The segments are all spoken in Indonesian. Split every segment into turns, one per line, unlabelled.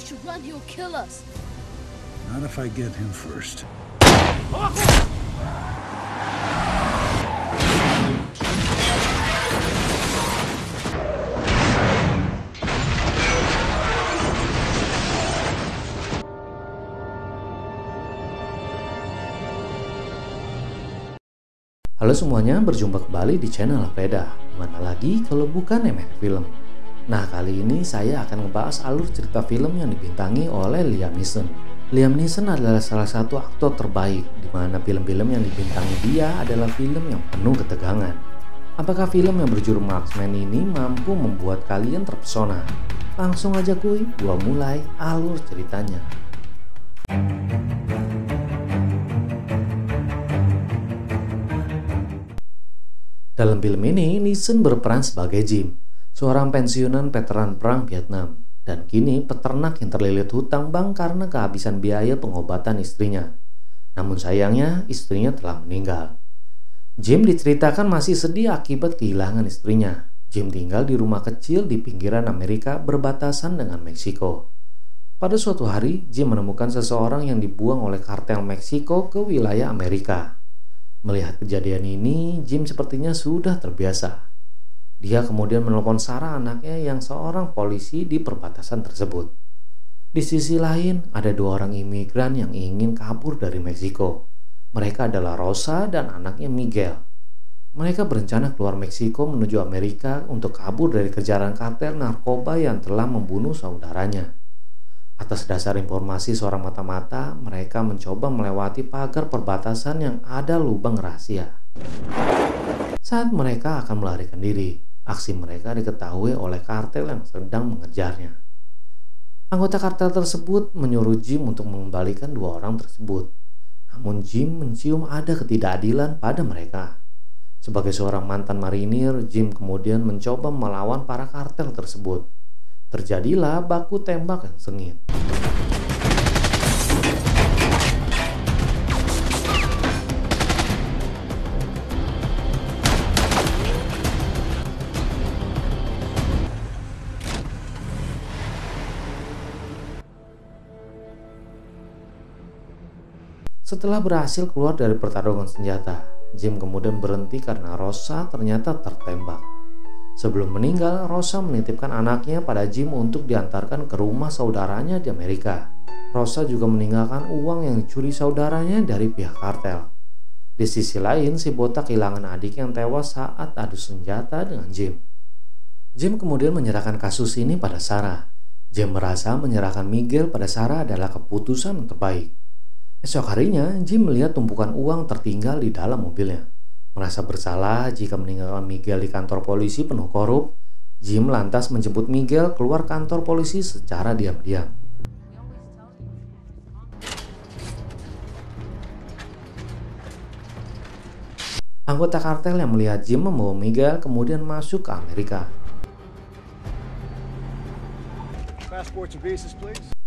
should run, he'll kill us.
Not if I get him first.
Halo semuanya, berjumpa kembali di channel Peda. Mana lagi kalau bukan MN Film. Nah, kali ini saya akan ngebahas alur cerita film yang dibintangi oleh Liam Neeson. Liam Neeson adalah salah satu aktor terbaik, di mana film-film yang dibintangi dia adalah film yang penuh ketegangan. Apakah film yang berjudul Marksman ini mampu membuat kalian terpesona? Langsung aja kuy, gua mulai alur ceritanya. Dalam film ini, Neeson berperan sebagai Jim, seorang pensiunan veteran perang Vietnam, dan kini peternak yang terlilit hutang bank karena kehabisan biaya pengobatan istrinya. Namun sayangnya, istrinya telah meninggal. Jim diceritakan masih sedih akibat kehilangan istrinya. Jim tinggal di rumah kecil di pinggiran Amerika berbatasan dengan Meksiko. Pada suatu hari, Jim menemukan seseorang yang dibuang oleh kartel Meksiko ke wilayah Amerika. Melihat kejadian ini, Jim sepertinya sudah terbiasa. Dia kemudian menelpon Sarah, anaknya yang seorang polisi di perbatasan tersebut. Di sisi lain, ada dua orang imigran yang ingin kabur dari Meksiko. Mereka adalah Rosa dan anaknya Miguel. Mereka berencana keluar Meksiko menuju Amerika untuk kabur dari kejaran kartel narkoba yang telah membunuh saudaranya. Atas dasar informasi seorang mata-mata, mereka mencoba melewati pagar perbatasan yang ada lubang rahasia. Saat mereka akan melarikan diri, aksi mereka diketahui oleh kartel yang sedang mengejarnya. Anggota kartel tersebut menyuruh Jim untuk mengembalikan dua orang tersebut. Namun Jim mencium ada ketidakadilan pada mereka. Sebagai seorang mantan marinir, Jim kemudian mencoba melawan para kartel tersebut. Terjadilah baku tembak yang sengit. Setelah berhasil keluar dari pertarungan senjata, Jim kemudian berhenti karena Rosa ternyata tertembak. Sebelum meninggal, Rosa menitipkan anaknya pada Jim untuk diantarkan ke rumah saudaranya di Amerika. Rosa juga meninggalkan uang yang dicuri saudaranya dari pihak kartel. Di sisi lain, si botak kehilangan adik yang tewas saat adu senjata dengan Jim. Jim kemudian menyerahkan kasus ini pada Sarah. Jim merasa menyerahkan Miguel pada Sarah adalah keputusan yang terbaik. Esok harinya, Jim melihat tumpukan uang tertinggal di dalam mobilnya. Merasa bersalah jika meninggalkan Miguel di kantor polisi penuh korup, Jim lantas menjemput Miguel keluar kantor polisi secara diam-diam. Anggota kartel yang melihat Jim membawa Miguel kemudian masuk ke Amerika.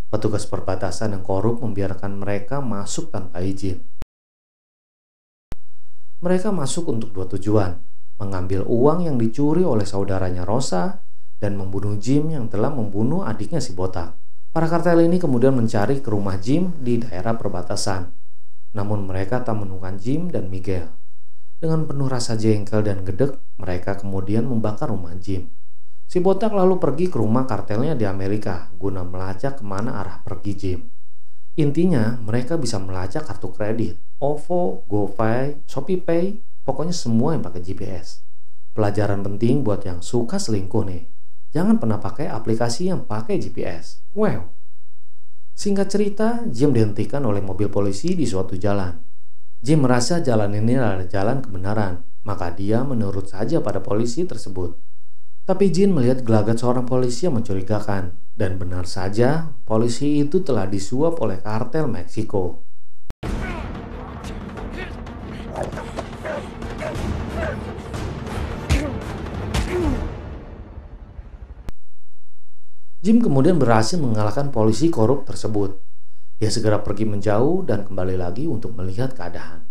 Petugas perbatasan yang korup membiarkan mereka masuk tanpa izin. Mereka masuk untuk dua tujuan, mengambil uang yang dicuri oleh saudaranya Rosa dan membunuh Jim yang telah membunuh adiknya si botak. Para kartel ini kemudian mencari ke rumah Jim di daerah perbatasan. Namun mereka tak menemukan Jim dan Miguel. Dengan penuh rasa jengkel dan gedek, mereka kemudian membakar rumah Jim. Si botak lalu pergi ke rumah kartelnya di Amerika guna melacak kemana arah pergi Jim. Intinya, mereka bisa melacak kartu kredit, OVO, GoPay, ShopeePay, pokoknya semua yang pakai GPS. Pelajaran penting buat yang suka selingkuh nih. Jangan pernah pakai aplikasi yang pakai GPS. Wow. Singkat cerita, Jim dihentikan oleh mobil polisi di suatu jalan. Jim merasa jalan ini adalah jalan kebenaran, maka dia menurut saja pada polisi tersebut. Tapi Jim melihat gelagat seorang polisi yang mencurigakan, dan benar saja polisi itu telah disuap oleh kartel Meksiko. Jim kemudian berhasil mengalahkan polisi korup tersebut. Dia segera pergi menjauh dan kembali lagi untuk melihat keadaan.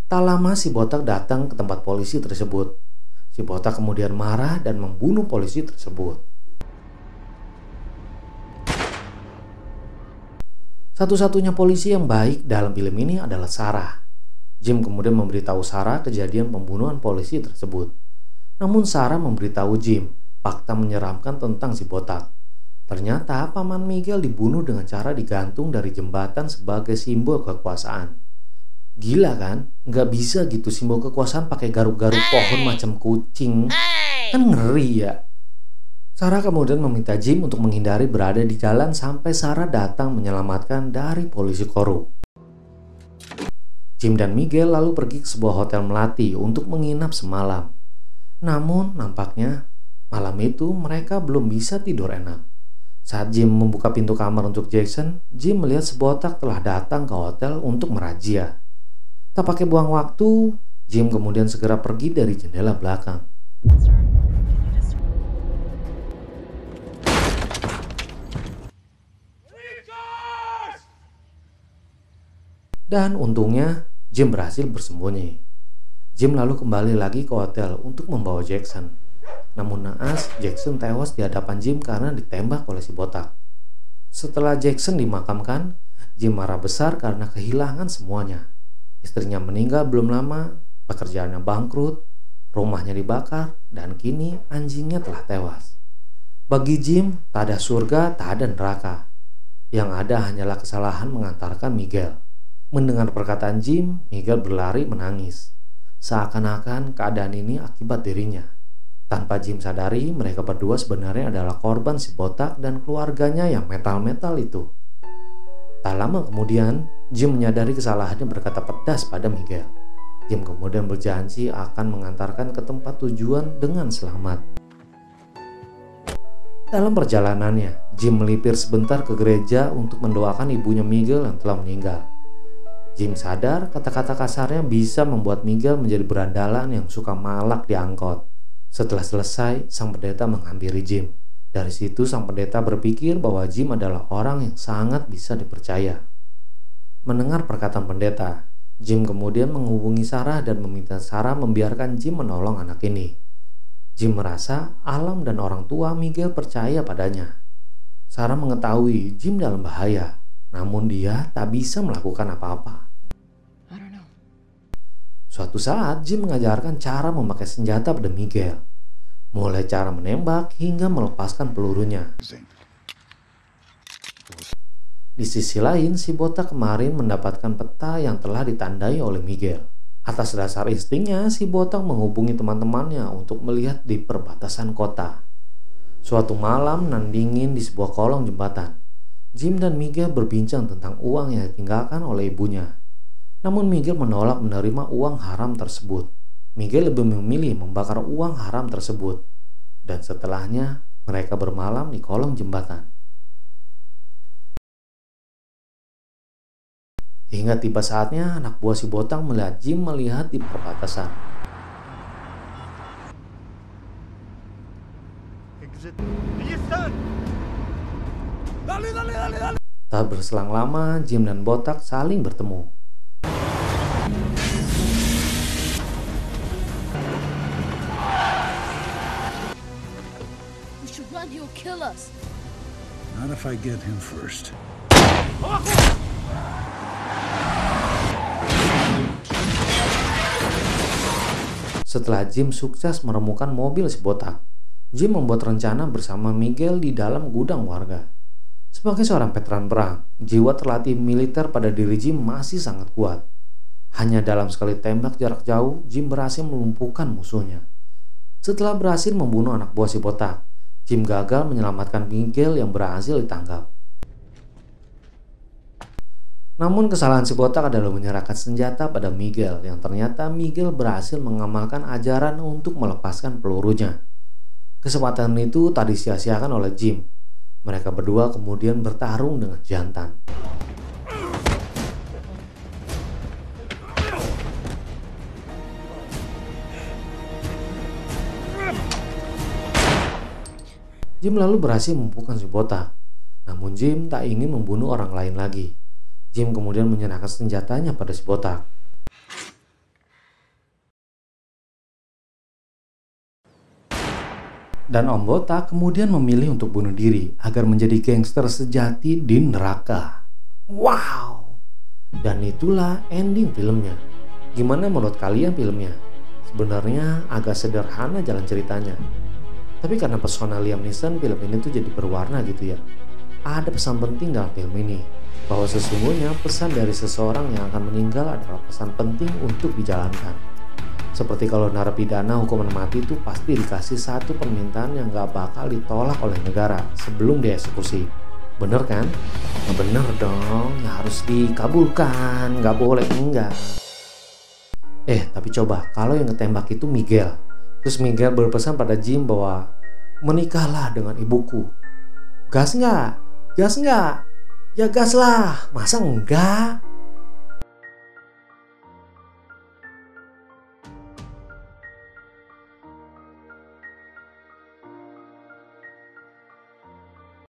Tak lama si botak datang ke tempat polisi tersebut. Si botak kemudian marah dan membunuh polisi tersebut. Satu-satunya polisi yang baik dalam film ini adalah Sarah. Jim kemudian memberitahu Sarah kejadian pembunuhan polisi tersebut. Namun Sarah memberitahu Jim fakta menyeramkan tentang si botak. Ternyata paman Miguel dibunuh dengan cara digantung dari jembatan sebagai simbol kekuasaan. Gila kan? Nggak bisa gitu simbol kekuasaan pakai garuk-garuk pohon macam kucing. Kan ngeri ya. Sarah kemudian meminta Jim untuk menghindari berada di jalan sampai Sarah datang menyelamatkan dari polisi korup. Jim dan Miguel lalu pergi ke sebuah hotel melati untuk menginap semalam. Namun nampaknya malam itu mereka belum bisa tidur enak. Saat Jim membuka pintu kamar untuk Jackson, Jim melihat sebotak telah datang ke hotel untuk merazia. Tak pakai buang waktu, Jim kemudian segera pergi dari jendela belakang. Dan untungnya, Jim berhasil bersembunyi. Jim lalu kembali lagi ke hotel untuk membawa Jackson. Namun naas, Jackson tewas di hadapan Jim karena ditembak oleh si botak. Setelah Jackson dimakamkan, Jim marah besar karena kehilangan semuanya. Istrinya meninggal belum lama, pekerjaannya bangkrut, rumahnya dibakar, dan kini anjingnya telah tewas. Bagi Jim, tak ada surga, tak ada neraka. Yang ada hanyalah kesalahan mengantarkan Miguel. Mendengar perkataan Jim, Miguel berlari menangis. Seakan-akan keadaan ini akibat dirinya. Tanpa Jim sadari, mereka berdua sebenarnya adalah korban si botak dan keluarganya yang metal-metal itu. Tak lama kemudian, Jim menyadari kesalahannya berkata pedas pada Miguel. Jim kemudian berjanji akan mengantarkan ke tempat tujuan dengan selamat. Dalam perjalanannya, Jim melipir sebentar ke gereja untuk mendoakan ibunya Miguel yang telah meninggal. Jim sadar kata-kata kasarnya bisa membuat Miguel menjadi berandalan yang suka malak di angkot. Setelah selesai, sang pendeta menghampiri Jim. Dari situ sang pendeta berpikir bahwa Jim adalah orang yang sangat bisa dipercaya. Mendengar perkataan pendeta, Jim kemudian menghubungi Sarah dan meminta Sarah membiarkan Jim menolong anak ini. Jim merasa alam dan orang tua Miguel percaya padanya. Sarah mengetahui Jim dalam bahaya, namun dia tak bisa melakukan apa-apa. Suatu saat Jim mengajarkan cara memakai senjata pada Miguel, mulai cara menembak hingga melepaskan pelurunya. Di sisi lain, si botak kemarin mendapatkan peta yang telah ditandai oleh Miguel. Atas dasar instingnya, si botak menghubungi teman-temannya untuk melihat di perbatasan kota. Suatu malam nan dingin di sebuah kolong jembatan, Jim dan Miguel berbincang tentang uang yang ditinggalkan oleh ibunya. Namun Miguel menolak menerima uang haram tersebut. Miguel lebih memilih membakar uang haram tersebut. Dan setelahnya, mereka bermalam di kolong jembatan. Hingga tiba saatnya anak buah si botak melihat Jim melihat di perbatasan. Tak berselang lama, Jim dan botak saling bertemu.
He'll kill us. Not if I get him first.
Setelah Jim sukses menemukan mobil si botak, Jim membuat rencana bersama Miguel di dalam gudang warga. Sebagai seorang veteran perang, jiwa terlatih militer pada diri Jim masih sangat kuat. Hanya dalam sekali tembak jarak jauh, Jim berhasil melumpuhkan musuhnya. Setelah berhasil membunuh anak buah si botak, Jim gagal menyelamatkan Miguel yang berhasil ditangkap. Namun kesalahan si botak adalah menyerahkan senjata pada Miguel, yang ternyata Miguel berhasil mengamalkan ajaran untuk melepaskan pelurunya. Kesempatan itu tak disia-siakan oleh Jim. Mereka berdua kemudian bertarung dengan jantan. Jim lalu berhasil memukul si botak. Namun Jim tak ingin membunuh orang lain lagi. Jim kemudian menyerahkan senjatanya pada si botak. Dan Om Botak kemudian memilih untuk bunuh diri agar menjadi gangster sejati di neraka. Wow! Dan itulah ending filmnya. Gimana menurut kalian filmnya? Sebenarnya agak sederhana jalan ceritanya. Tapi karena pesona Liam Neeson, film ini tuh jadi berwarna gitu ya. Ada pesan penting dalam film ini, bahwa sesungguhnya pesan dari seseorang yang akan meninggal adalah pesan penting untuk dijalankan. Seperti kalau narapidana hukuman mati itu pasti dikasih satu permintaan yang gak bakal ditolak oleh negara sebelum dieksekusi. Bener kan? Nah, bener dong, ya harus dikabulkan, gak boleh enggak. Tapi coba kalau yang ketembak itu Miguel. Terus Miguel berpesan pada Jim bahwa menikahlah dengan ibuku. Gas nggak? Gas nggak? Ya gas lah, masa enggak?